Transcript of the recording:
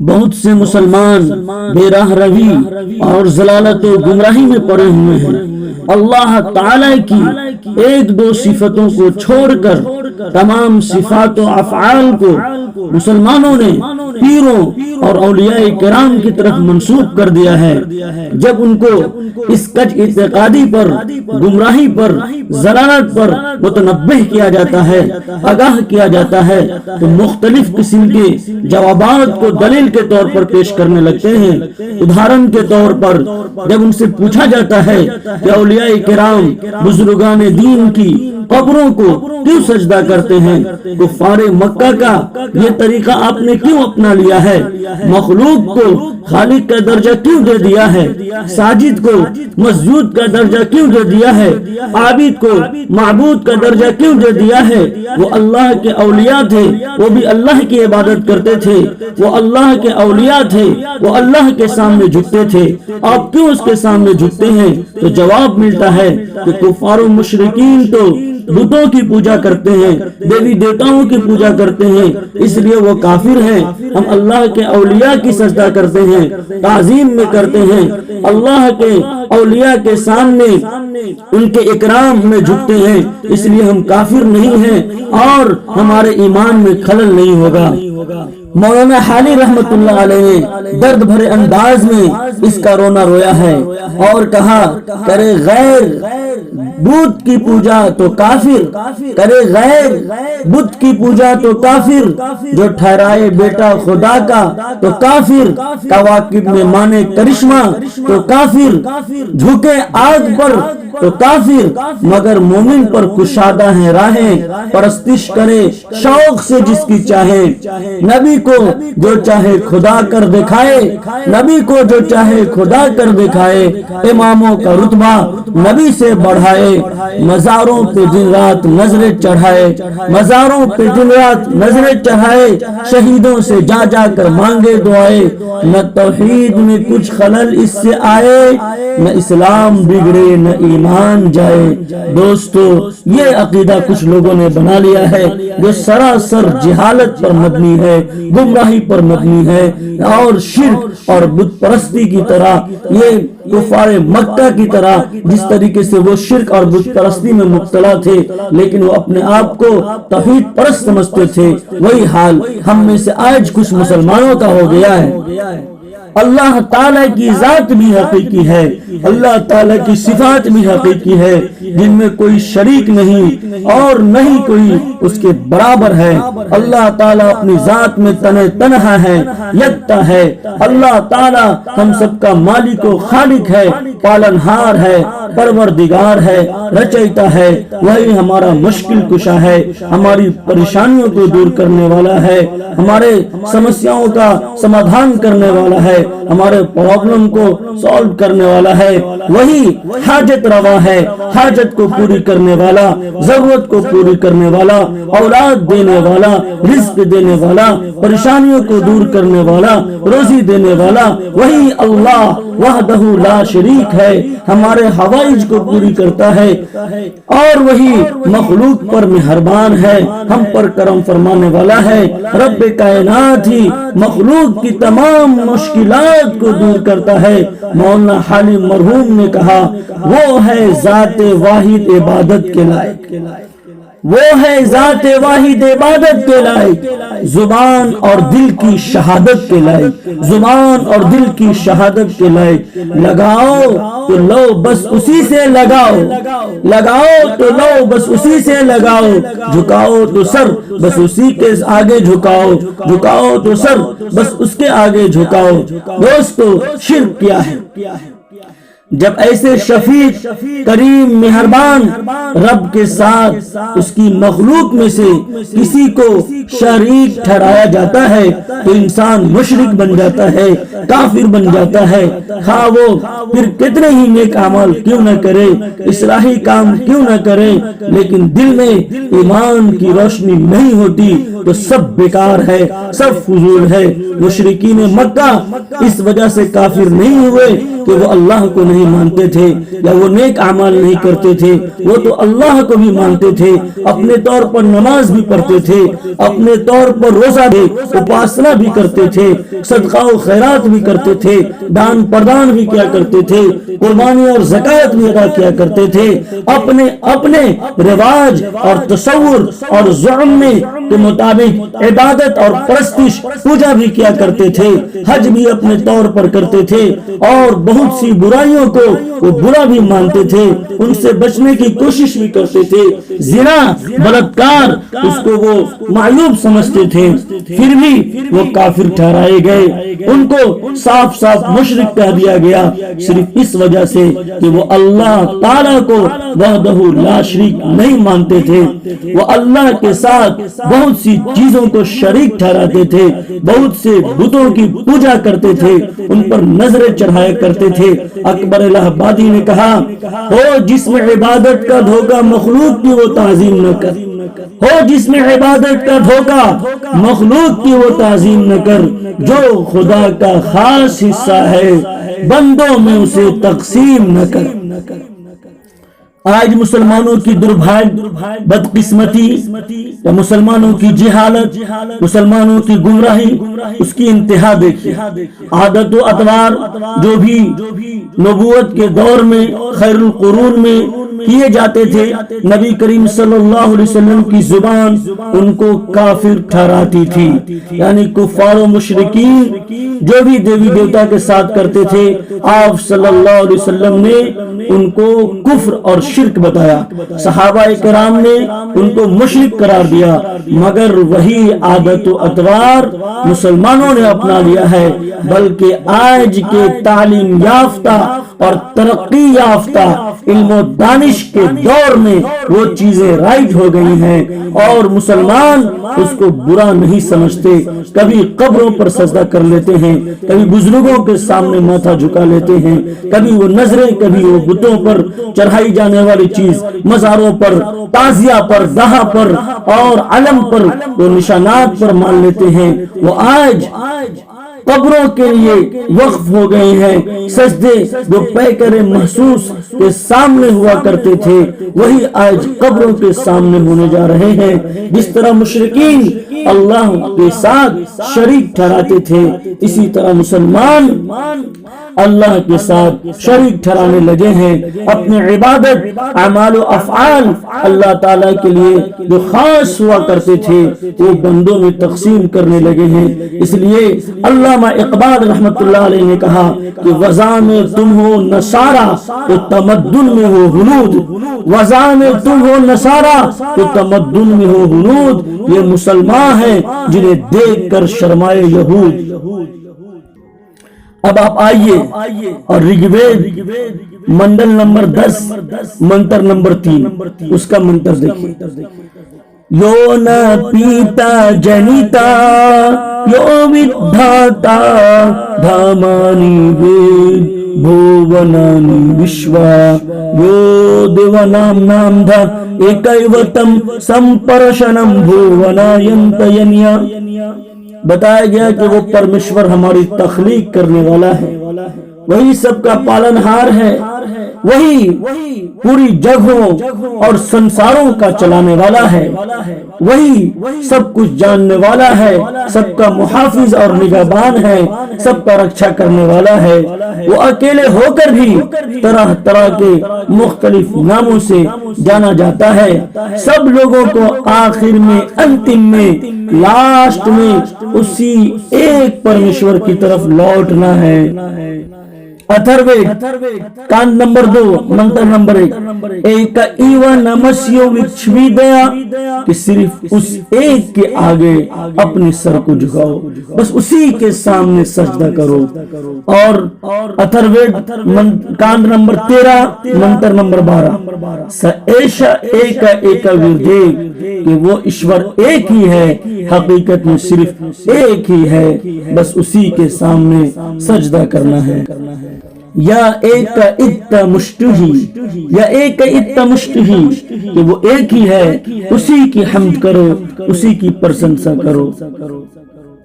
بہت سے مسلمان بے راہ روی اور ضلالت و گمراہی میں پڑے ہوئے ہیں۔ اللہ تعالی کی ایک دو صفتوں کو چھوڑ کر تمام صفات و افعال کو مسلمانوں نے پیروں اور اولیاء کرام کی طرف منسوب کر دیا ہے۔ جب ان کو اس کج اعتقادی پر، گمراہی پر، ضلالت پر متنبہ کیا جاتا ہے، آگاہ کیا جاتا ہے، تو مختلف قسم کے جوابات کو دلیل کے طور پر پیش کرنے لگتے ہیں۔ ادھارن کے طور پر جب ان سے پوچھا جاتا ہے کہ اولیاء کرام، بزرگان دین کی قبروں کو کیوں سجدہ کرتے ہیں، کفار مکہ کا یہ طریقہ آپ نے کیوں اپنا لیا ہے، مخلوق کو خالق کا درجہ کیوں دے دیا ہے، ساجد کو مسجود کا درجہ کیوں دے دیا ہے، عابد کو معبود کا درجہ کیوں دے دیا ہے، وہ اللہ کے اولیاء تھے، وہ بھی اللہ کی عبادت کرتے تھے، وہ اللہ کے اولیاء تھے، وہ اللہ کے سامنے جھکتے تھے، آپ کیوں اس کے سامنے جھکتے ہیں؟ تو جواب ملتا ہے کہ کفار و مشرکین تو بتوں کی پوجا کرتے ہیں، دیوی دیوتاؤں کی پوجا کرتے ہیں، اس لیے وہ کافر ہیں۔ ہم اللہ کے اولیاء کی سجدہ کرتے ہیں، تعظیم میں کرتے ہیں، اللہ کے اولیاء کے سامنے ان کے اکرام میں جھکتے ہیں، اس لیے ہم کافر نہیں ہیں اور ہمارے ایمان میں خلل نہیں ہوگا۔ مولانا حالی رحمت اللہ علیہ نے درد بھرے انداز میں اس کا رونا رویا ہے اور کہا، کرے غیر بت کی پوجا تو کافر، کرے غیر بت کی پوجا تو کافر، جو ٹھہرائے بیٹا خدا کا تو کافر، کواکب میں مانے کرشمہ تو کافر، جھکے آگ پر تو کافر، مگر مومن پر کشادہ ہیں راہیں، پرستش کرے شوق سے جس کی چاہے، نبی کو جو چاہے خدا کر دکھائے، نبی کو جو چاہے خدا کر دکھائے، اماموں کا رتبہ نبی سے بڑھائے، مزاروں پہ دن رات نظریں چڑھائے، مزاروں پہ دن رات نظریں چڑھائے، شہیدوں سے جا جا کر مانگے دعائیں، نہ توحید میں کچھ خلل اس سے آئے، نہ اسلام بگڑے نہ ایمان جائے۔ دوستو، یہ عقیدہ کچھ لوگوں نے بنا لیا ہے جو سراسر جہالت پر مبنی ہے، گمراہی پر مبنی ہے، اور شرک اور بت پرستی کی طرح، یہ کفار مکہ کی طرح جس طریقے سے وہ شرک اور بت پرستی میں مبتلا تھے لیکن وہ اپنے آپ کو توحید پرست سمجھتے تھے، وہی حال ہم میں سے آج کچھ مسلمانوں کا ہو گیا ہے۔ اللہ تعالیٰ کی ذات بھی حقیقی ہے، اللہ تعالیٰ کی صفات بھی حقیقی ہے، جن میں کوئی شریک نہیں اور نہیں کوئی اس کے برابر ہے۔ اللہ تعالیٰ اپنی ذات میں تنہا ہے، یکتا ہے۔ اللہ تعالیٰ ہم سب کا مالک و خالق ہے، پالنہار ہے، پروردگار ہے، رچیتا ہے، وہی ہمارا مشکل کشا ہے، ہماری پریشانیوں کو دور کرنے والا ہے، ہمارے سمسیاؤں کا سمادھان کرنے والا ہے، ہمارے پرابلم کو سالو کرنے والا ہے، وہی حاجت روا ہے، حاجت کو پوری کرنے والا، ضرورت کو پوری کرنے والا، اولاد دینے والا، رزق دینے والا، پریشانیوں کو دور کرنے والا، روزی دینے والا، وہی اللہ وحدہ لا شریک ہے، ہمارے حوائج کو پوری کرتا ہے، اور وہی مخلوق پر مہربان ہے، ہم پر کرم فرمانے والا ہے۔ رب کائنات ہی مخلوق کی تمام مشکلات کو دور کرتا ہے۔ مولانا حالی مرحوم نے کہا، وہ ہے ذات واحد عبادت کے لائق، وہ ہے ذات واحد عبادت کے لائق، زبان اور دل کی شہادت کے لائق، زبان اور دل کی شہادت کے لائق۔ لگاؤ تو لو بس اسی سے لگاؤ، لگاؤ تو لو بس اسی سے لگاؤ، جھکاؤ تو سر بس اسی کے آگے جھکاؤ، جھکاؤ تو سر بس اس کے آگے جھکاؤ۔ دوستو، شرک کیا ہے؟ جب ایسے شفیق کریم مہربان رب کے ساتھ اس کی مخلوق میں سے کسی کو شریک ٹھہرایا جاتا ہے تو انسان مشرک بن جاتا ہے، کافر بن جاتا ہے، خواہ وہ پھر کتنے ہی نیک اعمال کیوں نہ کرے، اصلاحی کام کیوں نہ کرے، لیکن دل میں ایمان کی روشنی نہیں ہوتی تو سب بیکار ہے، سب فضول ہے۔ مشرکین مکہ اس وجہ سے کافر نہیں ہوئے کہ وہ اللہ کو نہیں مانتے تھے یا وہ نیک اعمال نہیں کرتے تھے، وہ تو اللہ کو بھی مانتے تھے، اپنے طور پر نماز بھی پڑھتے تھے، اپنے طور پر روزہ بھی، اپاسنا بھی کرتے تھے، صدقہ و خیرات بھی کرتے تھے، دان پردان بھی کیا کرتے تھے، قربانی اور زکات بھی ادا کیا کرتے تھے، اپنے اپنے رواج اور تصور اور زعم کے مطابق عبادت اور پرستش پوجا بھی کیا کرتے تھے، حج بھی اپنے طور پر کرتے تھے، اور بہت سی برائیوں کو وہ برا بھی مانتے تھے، ان سے بچنے کی کوشش بھی کرتے تھے، زنا بلاತ್ಕಾರ اس کو وہ معیوب سمجھتے تھے، پھر بھی وہ کافر ٹھہرائے گئے، ان کو صاف صاف مشرک کہہ دیا گیا، صرف اس وجہ سے کہ وہ اللہ تعالیٰ کو وحدہ لا شریک نہیں مانتے تھے، وہ اللہ کے ساتھ بہت سی چیزوں کو شریک ٹھہراتے تھے، بہت سے بتوں کی پوجا کرتے تھے، ان پر نظریں چڑھایا کرتے تھے۔ اکبر الہ آبادی نے کہا، ہو جس میں عبادت کا دھوکہ مخلوق کی وہ تعظیم نہ کر، ہو جس میں عبادت کا دھوکہ مخلوق کی وہ تعظیم نہ کر، جو خدا کا خاص حصہ ہے بندوں میں اسے تقسیم نہ کر۔ آج مسلمانوں کی دربھاگ، بدقسمتی یا مسلمانوں کی جہالت، مسلمانوں کی گمراہی، اس کی انتہا دیکھیے۔ عادت و اطوار جو بھی نبوت کے دور میں خیر القرون میں کیے جاتے تھے، نبی کریم صلی اللہ علیہ وسلم کی زبان ان کو کافر ٹھہراتی تھی، یعنی کفار و مشرکین جو بھی دیوی دیوتا کے ساتھ کرتے تھے، آپ صلی اللہ علیہ وسلم نے ان کو کفر اور شرک بتایا، صحابہ کرام نے ان کو مشرک قرار دیا، مگر وہی عادت و اطوار مسلمانوں نے اپنا لیا ہے، بلکہ آج کے تعلیم یافتہ اور ترقی یافتہ علم و دانش کے دور میں وہ چیزیں رائج ہو گئی ہیں، اور مسلمان اس کو برا نہیں سمجھتے۔ کبھی قبروں پر سجدہ کر لیتے ہیں، کبھی بزرگوں کے سامنے ماتھا جھکا لیتے ہیں، کبھی وہ نظریں، کبھی وہ بتوں پر چڑھائی جانے والی چیز، مزاروں پر، تعزیہ پر، دہا پر اور علم پر، وہ نشانات پر مان لیتے ہیں۔ وہ آج قبروں کے لیے وقف ہو گئے ہیں، سجدے جو پیکر محسوس کے سامنے ہوا کرتے تھے وہی آج قبروں کے سامنے ہونے جا رہے ہیں۔ جس طرح مشرکین اللہ کے ساتھ شریک ٹھہراتے تھے، اسی طرح مسلمان اللہ کے ساتھ شریک ٹھہرانے لگے ہیں۔ اپنے عبادت، اعمال و افعال اللہ تعالیٰ کے لیے جو خاص ہوا کرتے تھے وہ بندوں میں تقسیم کرنے لگے ہیں۔ اس لیے علامہ اقبال رحمت اللہ علیہ نے کہا کہ وضع میں تم ہو نصارہ تو تمدن میں ہو ہنود، وضع میں تم ہو نصارہ تو تمدن میں ہو ہنود، یہ مسلمان ہیں جنہیں دیکھ کر شرمائے یہود۔ اب آپ آئیے اور رگوید منڈل نمبر 10 منتر نمبر 3 اس کا منتر دیکھیے۔ یو ن پیتا جنیتا یو ودھاتا دھامانی وید بھوونانی وشوا یو دیوانام نام دھا ایکایوتم سمپرشنم بھووناینتینیا۔ بتایا گیا کہ وہ پرمیشور ہماری تخلیق کرنے والا ہے، وہی سب کا پالنہار ہے، وہی پوری جگہوں اور سنساروں کا چلانے والا ہے، وہی سب کچھ جاننے والا ہے، سب کا محافظ اور نگہبان ہے، سب کا رکشا کرنے والا ہے۔ وہ اکیلے ہو کر بھی طرح طرح کے مختلف ناموں سے جانا جاتا ہے۔ سب لوگوں کو آخر میں، انتم میں، لاسٹ میں اسی ایک پرمیشور کی طرف لوٹنا ہے۔ اتھروید کانڈ نمبر 2 منتر نمبر 1 ایک ایوا نمسیو وچھویدیا، کہ صرف اس ایک کے آگے اپنے سر کو جھکاؤ، بس اسی کے سامنے سجدہ کرو۔ اور اتھروید کانڈ نمبر 13 منتر نمبر 12 س ایشا ایکا ایکا وردے، کہ وہ ایشور ایک ہی ہے، حقیقت میں صرف ایک ہی ہے، بس اسی کے سامنے سجدہ کرنا ہے۔ یا ایک کا اتنا مشتہی، یا ایک کا اتنا مشتہی کہ وہ ایک ہی ہے، اسی کی حمد کرو، اسی کی پرشنسا کرو۔